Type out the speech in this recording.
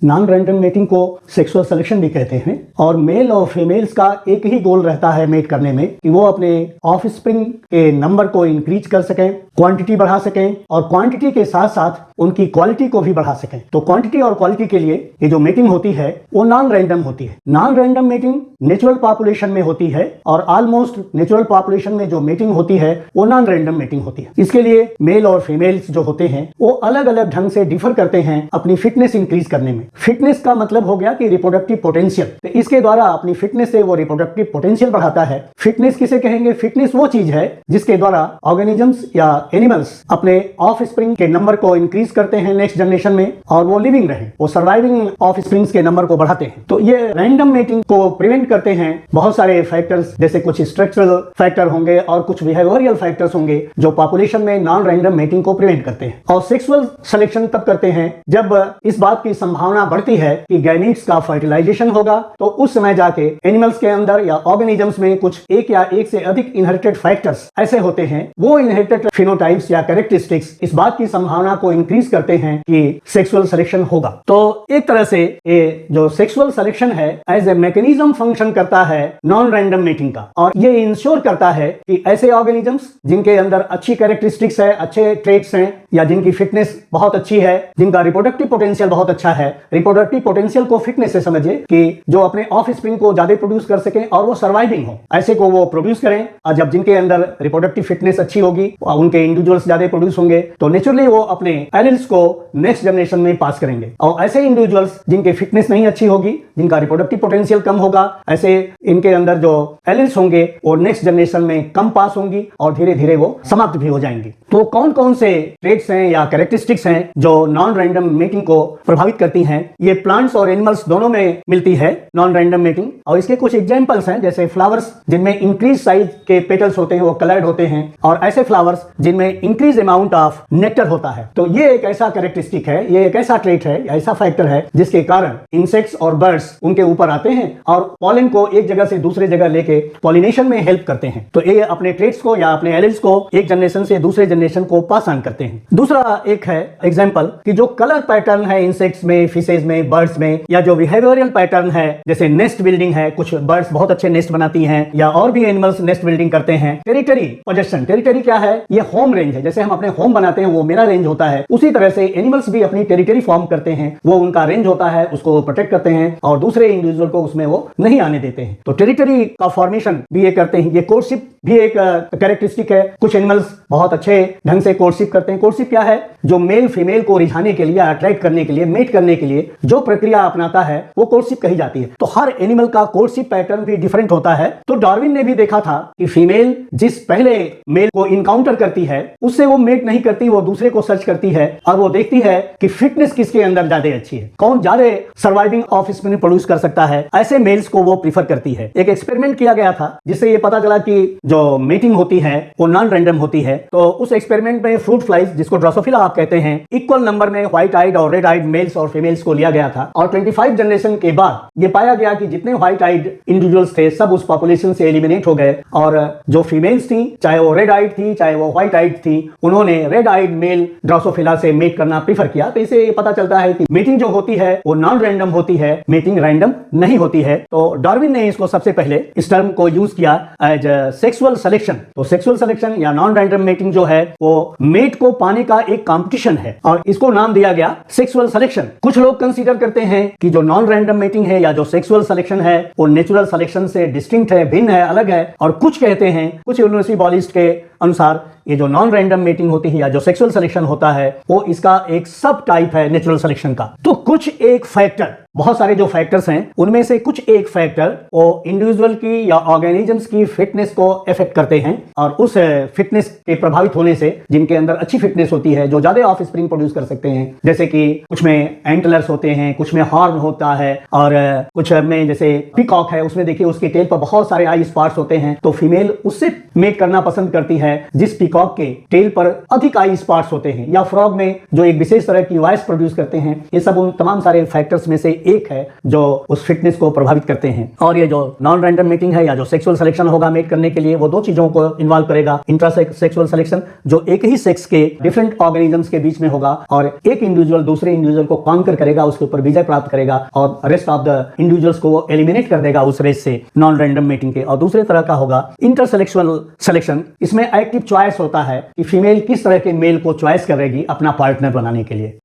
Non random mating को sexual selection भी कहते हैं और मेल और फीमेल्स का एक ही गोल रहता है मेट करने में कि वो अपने ऑफस्प्रिंग के नंबर को इंक्रीज कर सकें, क्वांटिटी बढ़ा सकें और क्वांटिटी के साथ साथ उनकी क्वालिटी को भी बढ़ा सकें। तो क्वांटिटी और क्वालिटी के लिए ये जो मेटिंग होती है वो नॉन रैंडम होती है। Non random mating natural population में होती है और ऑलमोस्ट नेचुरल पॉपुलेशन में जो मेटिंग होती है वो नॉन रैंडम मेटिंग होती है। इसके लिए मेल और फीमेल्स जो होते हैं वो अलग अलग ढंग से डिफर करते हैं अपनी फिटनेस इंक्रीज करने में। फिटनेस का मतलब हो गया कि रिप्रोडक्टिव पोटेंशियल, तो इसके द्वारा अपनी फिटनेस से वो रिप्रोडक्टिव पोटेंशियल बढ़ाता है। फिटनेस किसे कहेंगे? फिटनेस वो चीज है जिसके द्वारा ऑर्गेनिजम्स या एनिमल्स अपने ऑफ स्प्रिंग के नंबर को इंक्रीज करते हैं नेक्स्ट जनरेशन में और वो लिविंग रहे, वो सर्वाइविंग ऑफ स्प्रिंग्स के नंबर को बढ़ाते हैं। तो ये रैंडम मेटिंग को प्रिवेंट करते हैं बहुत सारे फैक्टर्स, जैसे कुछ स्ट्रक्चरल फैक्टर होंगे और कुछ बिहेवियरल फैक्टर्स होंगे जो पॉपुलेशन में नॉन रैंडम मेटिंग को प्रिवेंट करते हैं। और सेक्सुअल सिलेक्शन तब करते हैं जब इस बात की संभावना बढ़ती है कि गैमीट्स का फर्टिलाइजेशन होगा, तो उस समय जाके एनिमल्स के अंदर या ऑर्गेनिजम्स में कुछ एक या एक से अधिक इनहेरिटेड फैक्टर्स ऐसे होते हैं, वो इनहेरिटेड फिनोटाइप्स या कैरेक्टरिस्टिक्स इस बात की संभावना को इंक्रीज करते हैं कि सेक्सुअल सिलेक्शन होगा। तो एक तरह से ये जो सेक्सुअल सिलेक्शन है एज ए मैकेनिज्म फंक्शन करता है नॉन रैंडम मेटिंग का, और ये इंश्योर करता है कि ऐसे ऑर्गेनिजम्स जिनके अंदर अच्छी कैरेक्टरिस्टिक्स है, अच्छे ट्रेट्स हैं या जिनकी फिटनेस बहुत अच्छी है, जिनका रिप्रोडक्टिव पोटेंशियल बहुत अच्छा है। रिप्रोडक्टिव पोटेंशियल को फिटनेस से समझिए कि जो अपने ऑफ स्प्रिंग को ज्यादा प्रोड्यूस कर सके और वो सर्वाइविंग हो, ऐसे को वो प्रोड्यूस करें। और जब जिनके अंदर रिप्रोडक्टिव फिटनेस अच्छी होगी, उनके इंडिविजुअल्स ज्यादा प्रोड्यूस होंगे, तो नेचुरली वो अपने एलिल्स को नेक्स्ट जनरेशन में पास करेंगे। और ऐसे इंडिविजुअल्स जिनके फिटनेस नहीं अच्छी होगी, जिनका रिप्रोडक्टिव पोटेंशियल कम होगा, ऐसे इनके अंदर जो एलिल्स होंगे वो नेक्स्ट जनरेशन में कम पास होंगी और धीरे धीरे वो समाप्त भी हो जाएंगी। तो कौन कौन से ट्रेट्स हैं या कैरेक्टरिस्टिक्स हैं जो नॉन रैंडम मेटिंग को प्रभावित करती हैं? ये प्लांट्स और एनिमल्स दोनों में मिलती है नॉन रैंडम मेटिंग। और इसके कुछ एग्जांपल्स हैं, जैसे फ्लावर्स जिनमें इंक्रीज साइज के पेटल्स होते हैं, वो कलर्ड होते हैं, और ऐसे फ्लावर्स जिनमें इंक्रीज अमाउंट ऑफ नेक्टर होता है। तो ये एक ऐसा कैरेक्टरिस्टिक है, ये एक ऐसा ट्रेट है, ऐसा फैक्टर है जिसके कारण इंसेक्ट्स और बर्ड्स उनके ऊपर आते हैं और पॉलन को एक जगह से दूसरे जगह लेके पॉलिनेशन में हेल्प करते हैं। तो ये अपने ट्रेट्स को या अपने एलिल्स को एक जनरेशन से दूसरे जनरेशन को पास ऑन करते हैं। दूसरा एक है एग्जांपल कि जो कलर पैटर्न है इंसेक्ट्स में, फिशेज में, बर्ड्स में, या जो बिहेवियरल पैटर्न है, जैसे नेस्ट बिल्डिंग है, कुछ बर्ड्स बहुत अच्छे नेस्ट बनाती हैं या और भी एनिमल्स नेस्ट बिल्डिंग करते हैं। टेरिटरी पोजेशन, टेरिटरी क्या है? ये होम रेंज है। जैसे हम अपने होम बनाते हैं वो मेरा रेंज होता है, उसी तरह से एनिमल्स भी अपनी टेरिटरी फॉर्म करते हैं, वो उनका रेंज होता है, उसको प्रोटेक्ट करते हैं और दूसरे इंडिविजुअल को उसमें वो नहीं आने देते हैं। तो टेरिटरी का फॉर्मेशन भी ये करते हैं। ये कोर्टशिप भी एक कैरेक्टरिस्टिक है। कुछ एनिमल्स बहुत अच्छे ढंग से कोर्टशिप करते हैं। कोर्टशिप क्या है? जो मेल फीमेल को रिझाने के लिए, अट्रैक्ट करने के लिए, मेट करने के लिए जो प्रक्रिया अपनाता है वो कोर्टशिप कही जाती है। तो हर एनिमल का कोर्टशिप पैटर्न भी डिफरेंट होता है। तो डार्विन ने भी देखा था कि फीमेल जिस पहले मेल को इनकाउंटर करती है उससे वो मेट नहीं करती, वो दूसरे को सर्च करती है और वो देखती है कि फिटनेस किसके अंदर ज्यादा अच्छी है, कौन ज्यादा सर्वाइविंग ऑफस्प्रिंग प्रोड्यूस कर सकता है, ऐसे मेल्स को वो प्रीफर करती है। एक एक्सपेरिमेंट किया गया था जिससे ये पता चला कि जो मेटिंग होती है वो नॉन रैंडम होती है। तो उस एक्सपेरिमेंट में फ्रूट फ्लाइज, जिसको ड्रोसोफिला आप कहते हैं, इक्वल नंबर में व्हाइट आइड और रेड आइड मेल्स और फीमेल्स को लिया गया था और 25 जनरेशन के बाद ये पाया गया कि जितने व्हाइट आइड इंडिविजुअल्स थे सब उस पॉपुलेशन से एलिमिनेट हो गए और जो फीमेल्स थी, चाहे वो रेड आइड थी चाहे वो व्हाइट आइड थी, उन्होंने रेड आइड मेल ड्रोसोफिला से मेट करना प्रीफर किया। तो इसे पता चलता है कि मीटिंग जो होती है वो नॉन रैंडम होती है, मीटिंग रैंडम नहीं होती है। तो डार्विन ने इसको सबसे पहले इस टर्म को यूज किया एज सेक्सुअल सिलेक्शन। तो सेक्सुअल सिलेक्शन या नॉन रैंडम मेटिंग जो है वो मेट को पाने का एक कंपटीशन है और इसको नाम दिया गया सेक्सुअल सिलेक्शन। कुछ लोग कंसीडर करते हैं कि जो नॉन रैंडम मेटिंग है या जो सेक्सुअल सिलेक्शन है वो नेचुरल सिलेक्शन से डिस्टिंक्ट है, भिन्न है, अलग है। और कुछ कहते हैं, कुछ यूनिवर्सिबॉलिस्ट के अनुसार ये जो नॉन रैंडम मेटिंग होती है या जो सेक्सुअल सिलेक्शन होता है वो इसका एक सब टाइप है नेचुरल सिलेक्शन का। तो कुछ एक फैक्टर, बहुत सारे जो फैक्टर्स हैं उनमें से कुछ एक फैक्टर वो इंडिविजुअल की या ऑर्गेनिजम्स की फिटनेस को इफेक्ट करते हैं और उस फिटनेस के प्रभावित होने से जिनके अंदर अच्छी फिटनेस होती है, जो ज्यादा ऑफ स्प्रिंग प्रोड्यूस कर सकते हैं, जैसे कि कुछ में एंटलर्स होते हैं, कुछ में हॉर्न होता है और कुछ में जैसे पीकॉक है उसमें देखिए उसके टेल पर बहुत सारे आई स्पॉट्स होते हैं, तो फीमेल उससे मेट करना पसंद करती है है जिस पीकॉक के टेल पर अधिक आई स्पॉट्स होते हैं या फ्रॉग में जो एक विशेष तरह की वॉइस प्रोड्यूस करते हैं, ये सब उन तमाम सारे फैक्टर्स में से एक है जो उस फिटनेस को प्रभावित करते हैं। और ये जो नॉन रैंडम मेटिंग है या जो सेक्सुअल सिलेक्शन होगा मेट करने के लिए, वो दो चीजों को इन्वॉल्व करेगा। इंट्रा सेक्सुअल सिलेक्शन जो एक ही सेक्स के डिफरेंट ऑर्गेनिजम्स के बीच में होगा और एक इंडिविजुअल दूसरे इंडिविजुअल को कॉन्कर करेगा, उसके ऊपर विजय प्राप्त करेगा और रेस्ट ऑफ द इंडिविजुअल्स को वो एलिमिनेट कर देगा उस रेस से, नॉन रैंडम मेटिंग के। और दूसरे तरह का होगा इंटरसेक्सुअल सिलेक्शन। इसमें एक्टिव चॉइस होता है कि फीमेल किस तरह के मेल को चॉइस करेगी अपना पार्टनर बनाने के लिए।